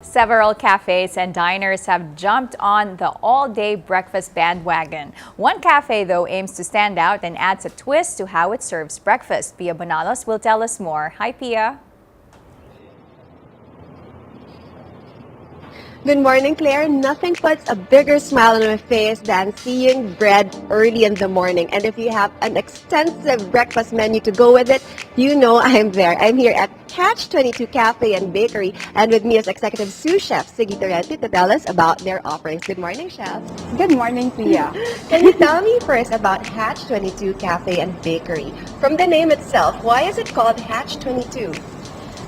Several cafes and diners have jumped on the all-day breakfast bandwagon. One cafe, though, aims to stand out and adds a twist to how it serves breakfast. Pia Bonalos will tell us more. Hi, Pia. Good morning, Claire. Nothing puts a bigger smile on my face than seeing bread early in the morning. And if you have an extensive breakfast menu to go with it, you know I'm there. I'm here at Catch 22 Cafe and Bakery, and with me is Executive Sous Chef Siggy Torrente to tell us about their offerings. Good morning, Chef. Good morning, Pia. Can you tell me first about Hatch 22 Cafe and Bakery? From the name itself, why is it called Hatch 22?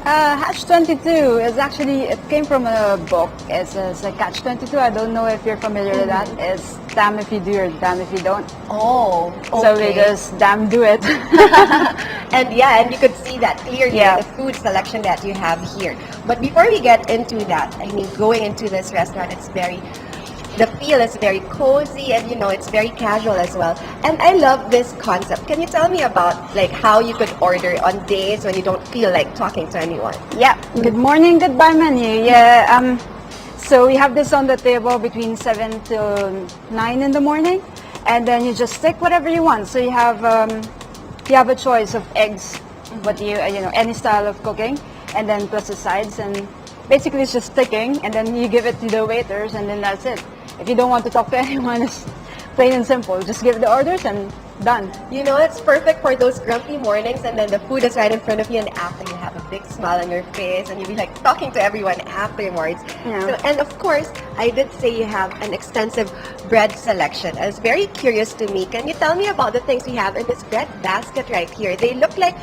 Hatch 22 is actually, it came from a book. It's a Catch 22. I don't know if you're familiar with that. It's damn if you do or damn if you don't. Oh, okay. So we just damn do it. And you could see that clearly in the food selection that you have here. But before we get into that, I mean, going into this restaurant, the feel is very cozy and it's very casual as well. And I love this concept. Can you tell me about like how you could order on days when you don't feel like talking to anyone? Yeah. Good morning, goodbye menu. Yeah. So we have this on the table between 7 to 9 in the morning, and then you just stick whatever you want. So you have a choice of eggs, what any style of cooking, and then plus the sides, and basically it's just sticking, and then you give it to the waiters, and then that's it. If you don't want to talk to anyone, it's plain and simple. Just give the orders and done. It's perfect for those grumpy mornings, and then the food is right in front of you, and after you have a big smile on your face, and you'll be like talking to everyone afterwards. Yeah. So, and of course, I did say you have an extensive bread selection. I was very curious to me. Can you tell me about the things we have in this bread basket right here? They look like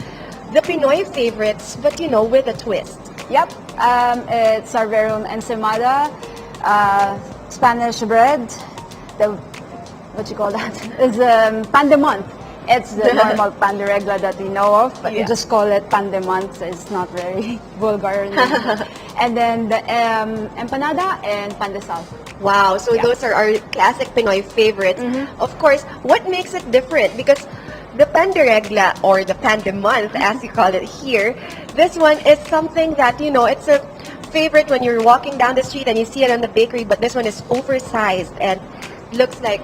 the Pinoy favorites, but with a twist. Yep. It's our very own ensaymada, Spanish bread. What you call that? Is pan de month. It's the normal pan de regla that we know of, but we just call it pan de month. So it's not very vulgar. And then the empanada and pan de sal. Wow, so those are our classic Pinoy favorites. Of course, what makes it different? Because the pan de regla, or the pan de month as you call it here, this one is something that, it's a favorite when you're walking down the street and you see it in the bakery, but this one is oversized and looks like,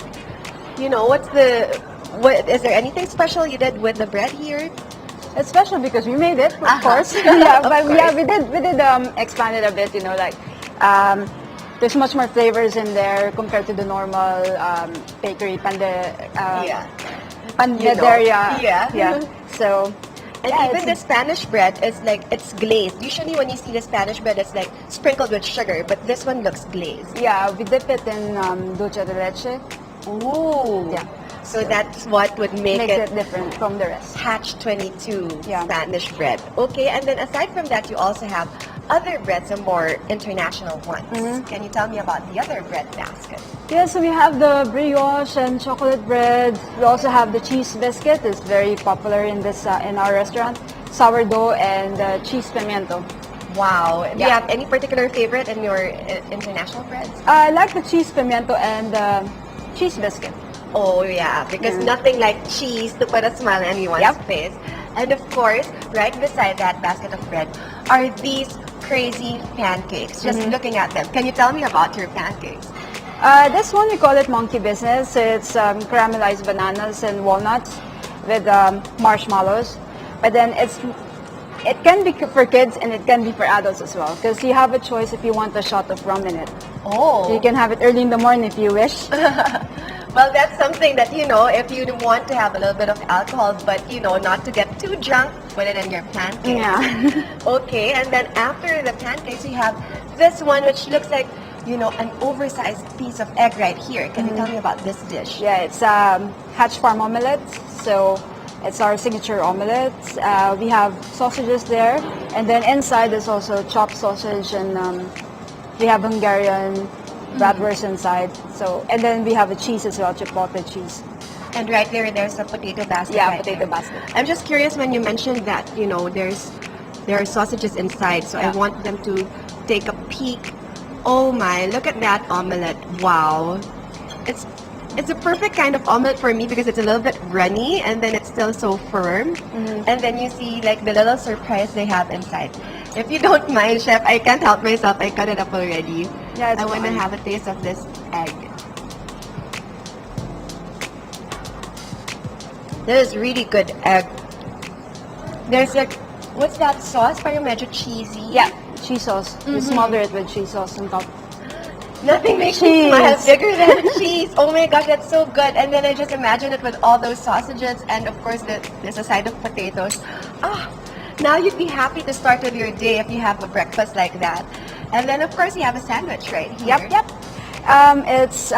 is there anything special you did with the bread here? It's special because we made it, of course. We did expand it a bit, there's much more flavors in there compared to the normal bakery pandaderia. So, and even the Spanish bread is like, it's glazed. Usually when you see the Spanish bread, it's like sprinkled with sugar, but this one looks glazed. Yeah, we dip it in dulce de leche. Ooh. Yeah. So that's what would make it different from the rest. Hatch 22 Spanish bread. Okay, and then aside from that, you also have other breads, some more international ones. Can you tell me about the other bread basket? Yeah, so we have the brioche and chocolate bread. We also have the cheese biscuit. It's very popular in our restaurant. Sourdough and cheese pimiento. Wow. Do you have any particular favorite in your international breads? I like the cheese pimiento and cheese biscuit. Oh yeah, because nothing like cheese to put a smile on anyone's face. And of course, right beside that basket of bread are these crazy pancakes. Just looking at them. Can you tell me about your pancakes? This one we call it monkey business. It's caramelized bananas and walnuts with marshmallows. But then it can be for kids and it can be for adults as well, because you have a choice if you want a shot of rum in it. Oh. So you can have it early in the morning if you wish. Well, that's something that, if you want to have a little bit of alcohol, but, not to get too drunk, put it in your pancakes. Yeah. Okay, and then after the pancakes, you have this one, which looks like, an oversized piece of egg right here. Can you tell me about this dish? Yeah, it's Hatch Farm omelette. So it's our signature omelette. We have sausages there, and then inside is also chopped sausage, and we have Hungarian bratwurst inside. So, and then we have a cheese as well, chipotle cheese. And right there's a potato basket. Yeah, right potato there. basket. I'm just curious when you mentioned that, there are sausages inside, so I want them to take a peek. Oh my, look at that omelette. Wow. It's a perfect kind of omelette for me because it's a little bit runny and then it's still so firm. And then you see like the little surprise they have inside. If you don't mind, Chef, I can't help myself. I cut it up already. Yeah, it's I want to fine. have a taste of this egg. This is really good egg. There's like, what's that sauce? Parang medyo cheesy. Yeah, cheese sauce. You smother it with cheese sauce on top. Nothing makes me smile Cheese. bigger than cheese. Oh my gosh, that's so good. And then I just imagine it with all those sausages and of course there's a side of potatoes. Ah, now you'd be happy to start with your day if you have a breakfast like that. And then of course you have a sandwich right here. Yep. It's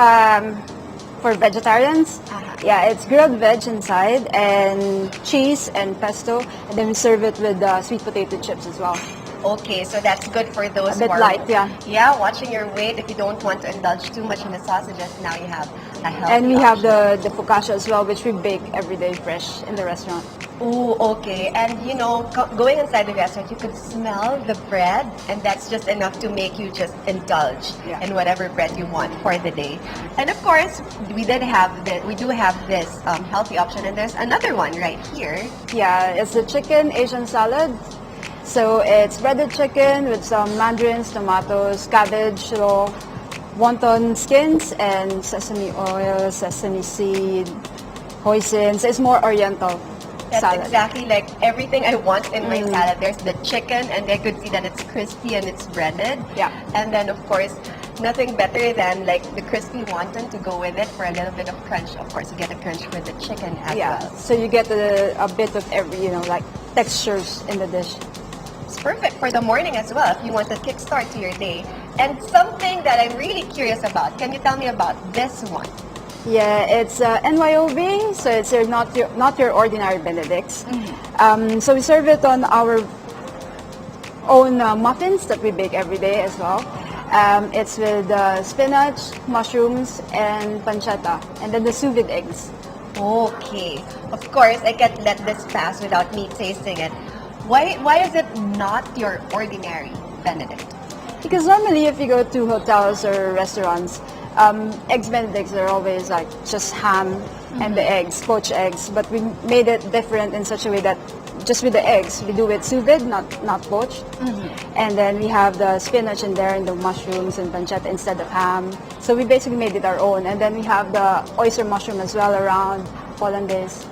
for vegetarians. Yeah, it's grilled veg inside and cheese and pesto, and then we serve it with sweet potato chips as well. Okay, so that's good for those A bit who are, light, yeah. Yeah, watching your weight. If you don't want to indulge too much in the sausages, now you have a healthy And we have option. the focaccia as well, which we bake every day fresh in the restaurant. Oh, okay. And you know, going inside the restaurant, you could smell the bread, and that's just enough to make you just indulge Yeah. in whatever bread you want for the day. And of course, we do have this healthy option, and there's another one right here. Yeah, it's the chicken Asian salad. So it's breaded chicken with some mandarins, tomatoes, cabbage, raw, wonton skins, and sesame oil, sesame seed, hoisin. It's more oriental That's salad. exactly like everything I want in my salad. There's the chicken, and I could see that it's crispy and it's breaded. Yeah. And then of course, nothing better than like the crispy wonton to go with it for a little bit of crunch. Of course, you get a crunch with the chicken as Yeah, well. so you get a bit of every, like textures in the dish. It's perfect for the morning as well if you want a kickstart to your day. And something that I'm really curious about, can you tell me about this one? Yeah, it's NYOB, so it's not your ordinary Benedicts. So we serve it on our own muffins that we bake every day as well. It's with spinach, mushrooms, and pancetta, and then the sous vide eggs. Okay. Of course, I can't let this pass without me tasting it. Why is it not your ordinary Benedict? Because normally if you go to hotels or restaurants, eggs Benedicts are always like just ham and the eggs, poached eggs. But we made it different in such a way that just with the eggs, we do it sous vide, not poached. And then we have the spinach in there and the mushrooms and pancetta instead of ham. So we basically made it our own. And then we have the oyster mushroom as well around Hollandaise.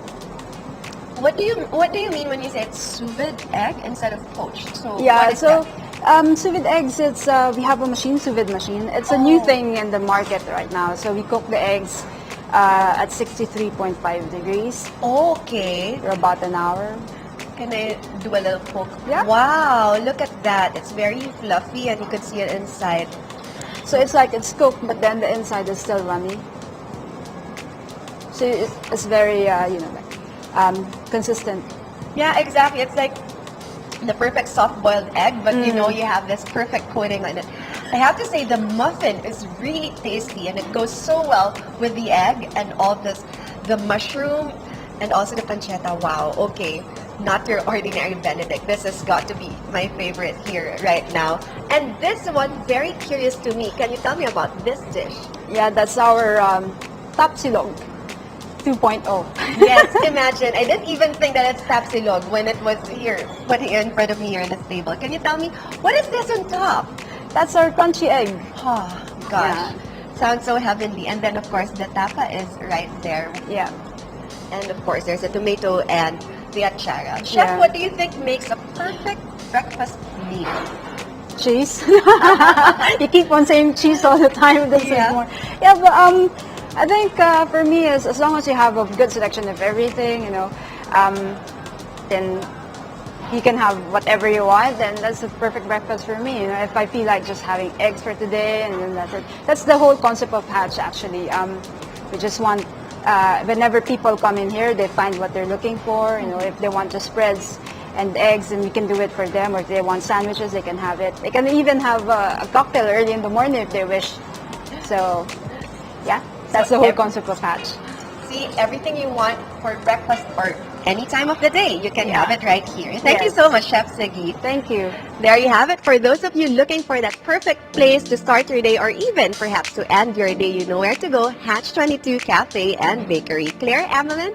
What do you mean when you say it's sous vide egg instead of poached? So Yeah, what is so that? sous vide eggs, it's we have a machine, sous vide machine. It's a new thing in the market right now. So we cook the eggs at 63.5 degrees Okay. for about an hour. Can I do a little poke? Yeah. Wow, look at that. It's very fluffy and you could see it inside. So it's like it's cooked, but then the inside is still runny. So it's very, consistent. Yeah, exactly. It's like the perfect soft-boiled egg, but you know you have this perfect coating on it. I have to say the muffin is really tasty and it goes so well with the egg and all this, the mushroom and also the pancetta. Wow, okay. Not your ordinary Benedict. This has got to be my favorite here right now. And this one, very curious to me. Can you tell me about this dish? Yeah, that's our tapsilog 2.0. Yes, imagine. I didn't even think that it's tapsilog when it was here, putting it in front of me here on this table. Can you tell me, what is this on top? That's our crunchy egg. Oh, gosh. Sounds so heavenly. And then, of course, the tapa is right there. Yeah. And, of course, there's a tomato and the achara. Chef, Yeah. what do you think makes a perfect breakfast meal? Cheese. You keep on saying cheese all the time. This Yeah. is more. Yeah, but I think for me is as long as you have a good selection of everything, then you can have whatever you want. Then that's a perfect breakfast for me. If I feel like just having eggs for today, and then that's it. That's the whole concept of Hatch actually. We just want. Whenever people come in here, they find what they're looking for. If they want just spreads and eggs, and we can do it for them. Or if they want sandwiches, they can have it. They can even have a cocktail early in the morning if they wish. So, yeah, that's the whole concept of Hatch. See, everything you want for breakfast or any time of the day, you can have it right here. Thank you Yes. so much, Chef Siggy. Thank you. There you have it. For those of you looking for that perfect place to start your day or even perhaps to end your day, you know where to go. Hatch 22 Cafe and Bakery. Claire, Evelyn?